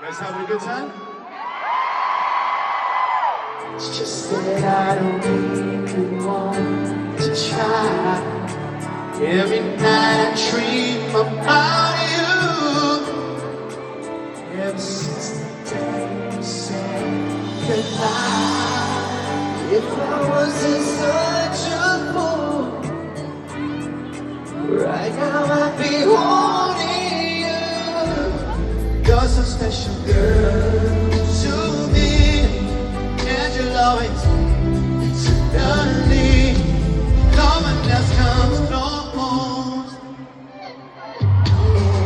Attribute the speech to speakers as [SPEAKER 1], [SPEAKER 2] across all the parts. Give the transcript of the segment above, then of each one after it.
[SPEAKER 1] Guys having a good time?
[SPEAKER 2] It's just that I don't really want to try. Every night I dream about you. Ever since the day say goodbye. If I wasn't such a fool, right now I'd be holding you. You're so special, girl, to me, and you'll always be eternally. No one else comes close.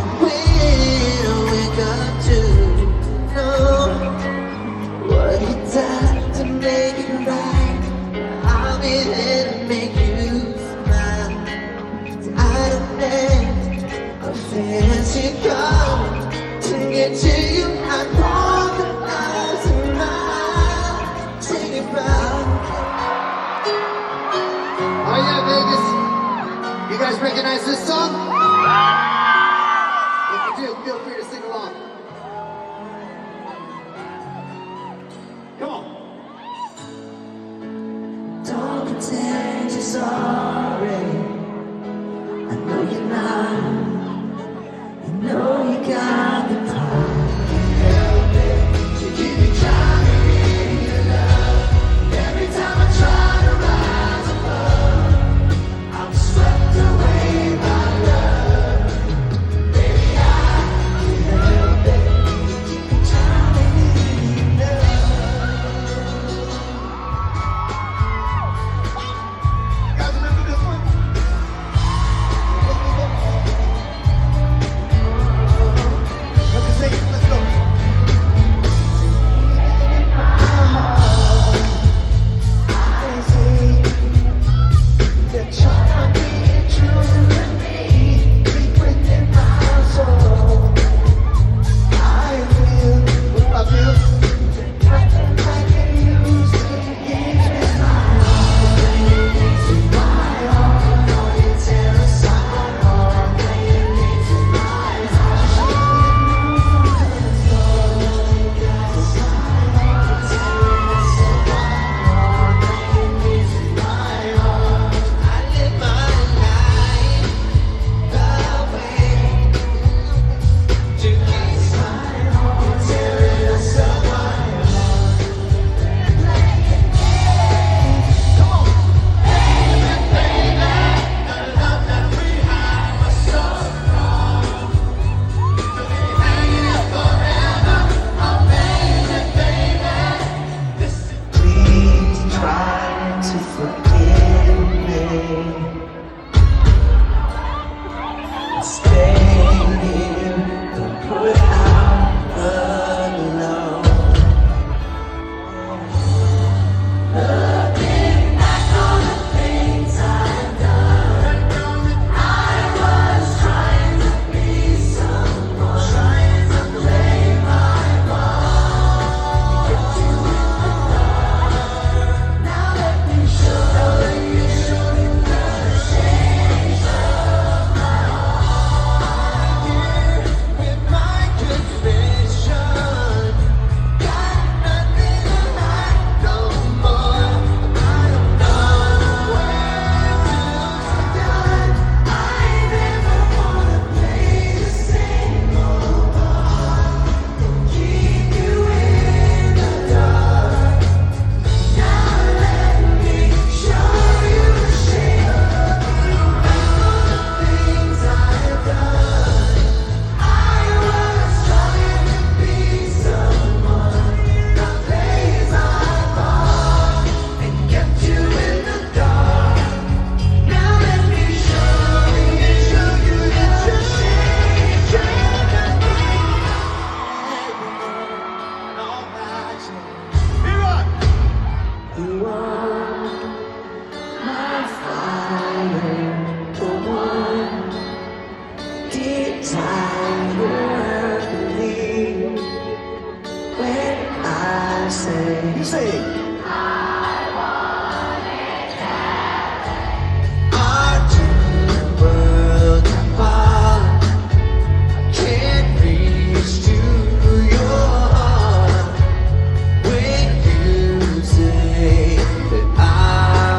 [SPEAKER 2] And when I wake up to know what you done to make it right, I'll be there to make you smile. I don't need a fancy car to get to you. I want the eyes of mine. Take it back. Oh yeah, Vegas. You guys recognize this song? If you do, feel free to sing along. Come on. Don't pretend you're sorry. I know you're not. You know you got the power. Help it. You keep me trying your love. Every time I try to rise above, I'm swept away by love. Baby, I can't help it. You keep me trying your love. You guys remember this one? Let's sing it. Let's go. You're trying to be true to me, deep within my soul. I feel what I feel. Nothing like it used to be. My heart, my heart, all you tear aside my heart. My Please try to forgive me. Stay here, don't put out alone. Looking back on the things I've done, I was trying to be someone, trying to play my part. Get you in the dark. Now let me show you the shades of my heart. With my confession, got nothing to hide no more. I don't know where to start. I never wanna play the same old part and keep you in the dark. Now let me show you the shade of all the things I've done. I was trying to be someone, that plays my part and kept you in the dark. Now let me show you that your shade of all that you are my fire, the one deep down you believe when I say, you say, our two worlds apart. I can't reach to your heart when you say that I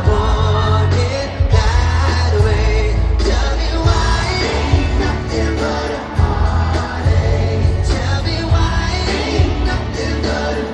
[SPEAKER 2] want it that way. Tell me why ain't nothing but a heartache. Tell me why ain't nothing but a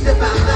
[SPEAKER 2] step out